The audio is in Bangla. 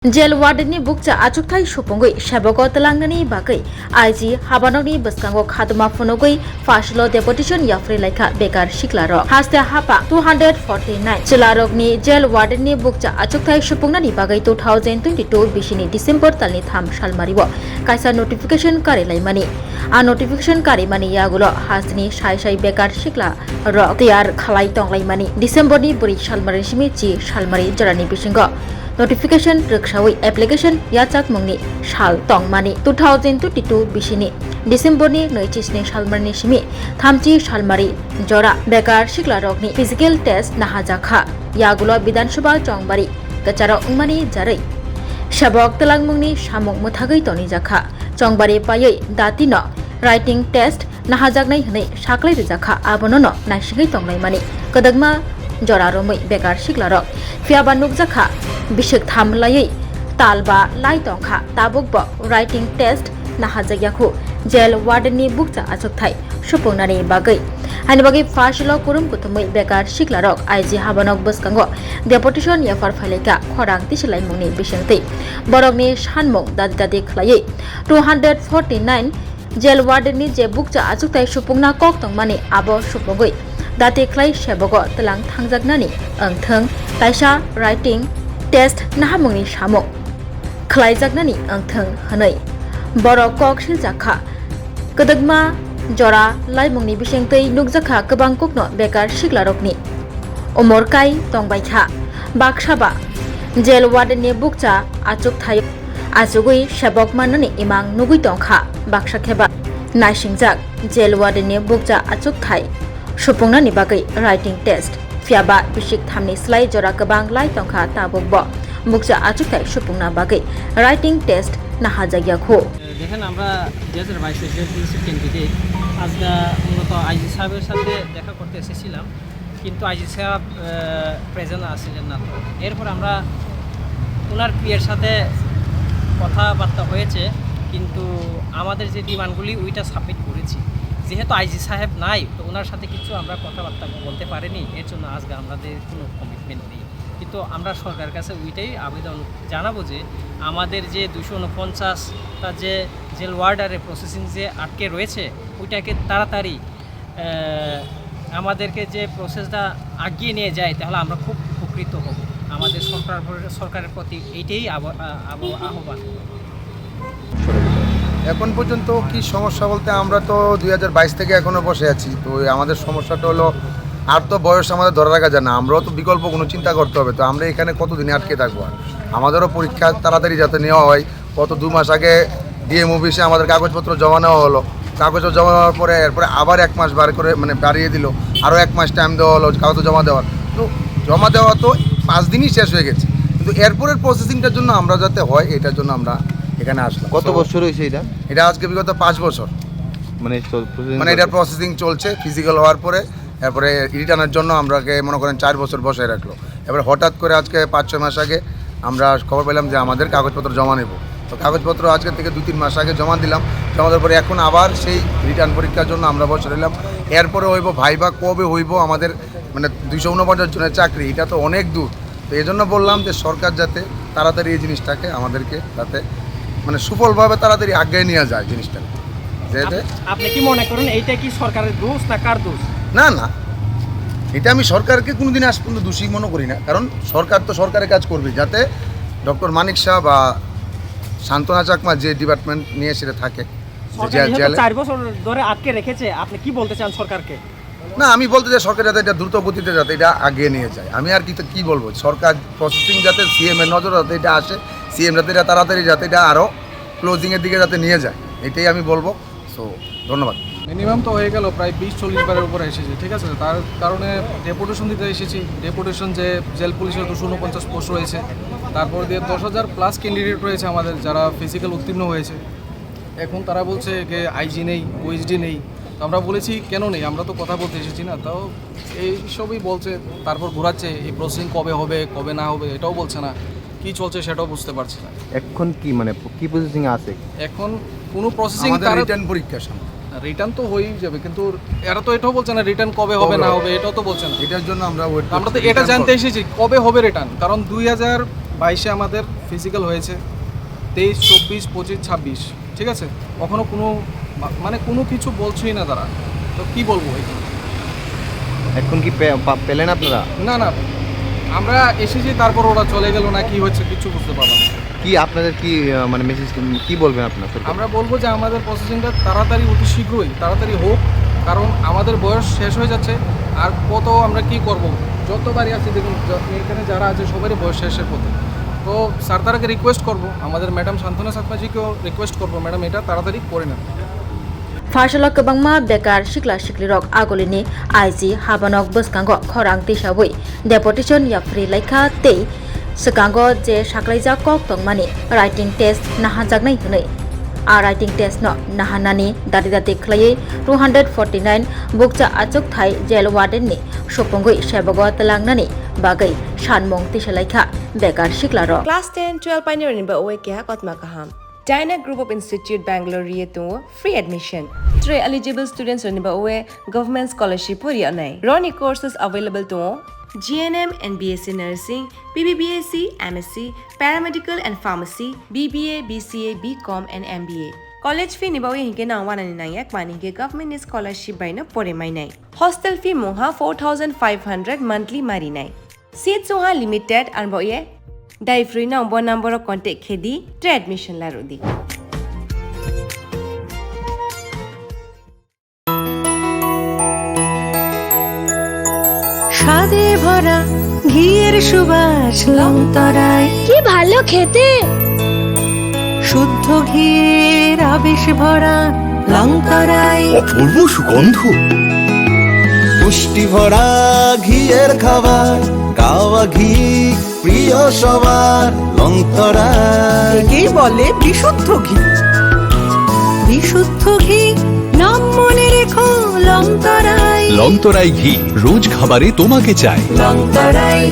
जेल वार्डनि बुकचा आचुकथाय सुपुंगै सेबको तलांगनि बागै आइजि हाबानगनि बसकांगो खादमा फुनुगै फाशलो डेपुटेशन याफ्रे लाइखा बेकार सिक्लारो हास्ते हापा 249 चिलारगनि जेल वार्डनि बुकचा आचुकथाय सुपुंगनानि बागै 2022 बिसिनि डिसेम्बर तालनि 3 सालमारिबो कायसा नोटिफिकेशन कारिलायमानि आ नोटिफिकेशन कारिमानि यागुलो हासनि साय बेकार सिक्ला र तयार खालाय तंलायमानि डिसेम्बरनि 4 सालमारिसिमि जि सालमारि जरानि बिसिंगो नोटिफिकेशन रक्षावै एप्लिकेशन याचाक मुंनि साल तंगमानि 2022 बिसिनि डिसेम्बरनि 2 सालमारिनि सिमि 3 सालमारि जरा बेकार सिक्लारगनि फिजिकल टेस्ट नाहाजाखा यागुलो विधानसभा चंगबारि गचारो उंमानि जारै सेबक तलांग मुंनि सामुं मोथागै तनि जाखा चंगबारि पायै दातिनो राइटिंग टेस्ट नाहाजागनाय हनै साख्लाय रजाखा आबननो नायसिङै तंलायमानि कदगमा जरारोमै बेकार सिक्लारक फियाबा नुकजाखा बिसक थामलायै तालबा लाई तंखा ताबुकबो राइटिंग टेस्ट नाहाजायाखु जेल वार्डनि बुकचा आचुकथाय सुपुंनानि बागै हानि बागै फाशलो कुरुम कुथुमै बेकार सिक्लारक आइजि हाबानक बसकांगो डेपुटेशन याफार फाइलाइका खरां तिसिलाय मुंनि बिसंतै बरगनि सानमुं दादि खलायै 249 जेल वार्डनि जे बुकचा आचुकथाय सुपुंना कक तंमानि आबो सुपुंगै दाते खलाय सेबगो तलां थांजागनानि ओंथों कायसा राइटिंग टेस्ट नाहामुंनि सामुं खलायजागनानि ओंथों हनै बर' कक सिलजाखा कदगमा जरा लाइमुंनि बिसेंतै नुकजाखा गोबां कुकनो बेकार सिक्लारकनि उमरकाय तंबायखा बाक्साबा जेल वार्डनि बुकचा आचुकथाय आचुगै सेबक माननानि इमां नुगै तंखा बाक्सा खेबा नायसिंजाक जेल वार्डनि बुकचा आचुकथाय सुपुंनानि बागै राइटिंग टेस्ट फियाबा बिसिक थामनि स्लाय जरा गोबां लाई तंखा ताबुकबो बुकचा आचुकथाय सुपुंना बागै राइटिंग टेस्ट नाहाजायाखु দেখেন আমরা 2022 এর ডিস্ট্রিক্ট ক্যান্ডিডেট আজকে মূলত আইজি সাহেবের সাথে দেখা করতে এসেছিলাম কিন্তু আইজি সাহেব প্রেজেন্ট আসছিলেন না তো এরপর আমরা ওনার পিএর সাথে কথাবার্তা হয়েছে কিন্তু আমাদের যে ডিমান্ডগুলি ওইটা সাবমিট করেছি যেহেতু আইজি সাহেব নাই তো ওনার সাথে কিছু আমরা কথাবার্তা বলতে পারিনি এর জন্য আজকে আমাদের কোনো কমিটমেন্ট নেই কিন্তু আমরা সরকারের কাছে ওইটাই আবেদন জানাবো যে আমাদের যে 249টা যে জেল ওয়ার্ডারের প্রসেসিং যে আটকে রয়েছে ওইটাকে তাড়াতাড়ি আমাদেরকে যে প্রসেসটা আগিয়ে নিয়ে যায় তাহলে আমরা খুব উপকৃত হব আমাদের সরকারের প্রতি এইটাই আহ্বান। এখন পর্যন্ত কি সমস্যা বলতে আমরা তো 2022 থেকে এখনও বসে আছি তো আমাদের সমস্যাটা হলো আর তো বয়স আমাদের ধরে রাখা যায় না আমরাও তো বিকল্প কোনো চিন্তা করতে হবে তো আমরা এখানে কতদিনে আটকে থাকবো আর আমাদেরও পরীক্ষা তাড়াতাড়ি যাতে নেওয়া হয় কত 2 মাস আগে ডিএম অফিসে আমাদের কাগজপত্র জমা নেওয়া হলো কাগজ জমা নেওয়ার পরে এরপরে আবার 1 মাস বাড়িয়ে দিল আরও 1 মাস টাইম দেওয়া হলো কাগজ জমা দেওয়ার তো জমা দেওয়া তো 5 দিনই শেষ হয়ে গেছে কিন্তু এরপরের প্রসেসিংটার জন্য আমরা যাতে হয় এটার জন্য আমরা এখানে আসলাম। কত বছর হয়েছে এটা আজকে বিগত 5 বছর মানে এটার প্রসেসিং চলছে ফিজিক্যাল হওয়ার পরে এরপরে রিটার্নের জন্য আমরাকে মনে করেন 4 বছর বসায় রাখলো এবার হঠাৎ করে আজকে 5-6 মাস আগে আমরা খবর পেলাম যে আমাদের কাগজপত্র জমা নেব তো কাগজপত্র আজকে থেকে 2-3 মাস আগে জমা দিলাম জমা দেওয়ার পরে এখন আবার সেই রিটার্ন পরীক্ষার জন্য আমরা বসে রইলাম এরপরে হইব ভাইবা কবে হইব আমাদের মানে 249 জনের চাকরি এটা তো অনেক দূর তো এই জন্য বললাম যে সরকার যাতে তাড়াতাড়ি এই জিনিসটাকে আমাদেরকে যাতে মানে সুফলভাবে তাড়াতাড়ি আগে নিয়ে যায় জিনিসটা। আপনি কি মনে করেন এইটা কি সরকারের দোষ না কার দোষ? না না এটা আমি সরকারকে কোনোদিন আজ পর্যন্ত দোষী মনে করি না কারণ সরকার তো সরকারের কাজ করবে যাতে ডক্টর মানিক শাহ বা সান্ত্বনা চাকমা যে ডিপার্টমেন্ট নিয়ে সেটা থাকে 4 বছর ধরে আটকে রেখেছে আপনি কি বলতে চান সরকারকে? না আমি বলতে চাই সরকার যাতে এটা দ্রুত গতিতে যাতে এটা আগিয়ে নিয়ে যায় আমি আর কি বলবো সরকার প্রসেসিং যাতে সিএম এর নজর যাতে এটা আসে সিএম যাতে এটা তাড়াতাড়ি যাতে এটা আরও ক্লোজিংয়ের দিকে যাতে নিয়ে যায় এটাই আমি বলবো। সো ধন্যবাদ। মিনিমাম তো হয়ে গেল প্রায় 20-40 বারের উপরে এসেছে ঠিক আছে তার কারণে ডেপুটেশন দিতে এসেছি ডেপুটেশন যে জেল পুলিশের 249 পোস্ট রয়েছে তারপর দিয়ে 10,000 প্লাস ক্যান্ডিডেট রয়েছে আমাদের যারা ফিজিক্যাল উত্তীর্ণ হয়েছে এখন তারা বলছে যে আইজি নেই ওএসডি নেই তো আমরা বলেছি কেন নেই আমরা তো কথা বলতে এসেছি না তাও এইসবই বলছে তারপর ঘোরাচ্ছে এই প্রসেসিং কবে হবে কবে না হবে এটাও বলছে না কি চলছে সেটাও বুঝতে পারছি না এখন কি মানে কি প্রসেসিং আছে এখন কোনো প্রসেসিং রিটার্ন পরীক্ষা রিটার্ন তো হয়েই যাবে কিন্তু এরা তো এটাও বলছে না রিটার্ন কবে হবে না হবে এটাও তো বলছে না এটার জন্য আমরা তো এটা জানতে এসেছি কবে হবে রিটার্ন কারণ 2022 আমাদের ফিজিক্যাল হয়েছে 23, 24, 25, 26, ঠিক আছে, কখনো মানে কোনো কিছু বলছেই না তারা, তো কি বলবো এখানে। এখন কি পেলেন আপনারা? না আমরা এসেছি, তারপর ওরা চলে গেল না, কি হচ্ছে কিছু বুঝতে পারলাম না। কি আপনাদের কি মানে মেসেজ কি বলবেন আপনার? আমরা বলবো যে আমাদের প্রসেসিংটা তাড়াতাড়ি, অতি শীঘ্রই তাড়াতাড়ি হোক, কারণ আমাদের বয়স শেষ হয়ে যাচ্ছে। আর কত আমরা কি করব, যতবারই আছে দেখুন এখানে যারা আছে সবারই বয়স শেষের পথে। তো স্যার তারাকে রিকোয়েস্ট করব, আমাদের ম্যাডাম শান্তনা সাতমাজিকেও রিকোয়েস্ট করব, ম্যাডাম এটা তাড়াতাড়ি করে নেন। Farsalo kebangma bekar sikla siklirok agolini IG habanok boskango khorang tisabui deportation yapri laika tei sekango je saklaijak kok tongmani writing test nahajaknai hunai a writing test no nahanani dadidati khlai 249 bukcha achuk thai jail warden ni sopongoi sebago talangnani bagai sanmong tisalaikha bekar siklarok Class 10, 12 pioneer ni ba oe kya kotma kaham. Dyna Group of Institute Bangalore to free admission. 3 eligible students ni ba oe government scholarship puri anai. Roni courses available to GNM and BSc Nursing, BBBSc, MSc, Paramedical and Pharmacy, BBA, BCA, BCom and MBA. College fee ni ba oe hinke na 199 mani ke government scholarship by no pore mai nai. Hostel fee moha 4500 monthly mari nai. Seats moha limited and ba oe Dai free na number of contact khedi tre admission la rodi. স্বাদে ভরা ঘিয়ের সুবাস লংতরায় কি ভালো খেতে, শুদ্ধ ঘিয়ের আবেশ ভরা লংতরায় অপূর্ব সুগন্ধ, পুষ্টি ভরা ঘিয়ের খাবার, গাওয়া ঘি প্রিয় সবার লংতরায়। একেই বলে বিশুদ্ধ ঘি। বিশুদ্ধ ঘি নাম মনে রেখো লংতরায়। লংতরাই ঘি রোজ খাবারে তোমাকে চাই। লংতরায়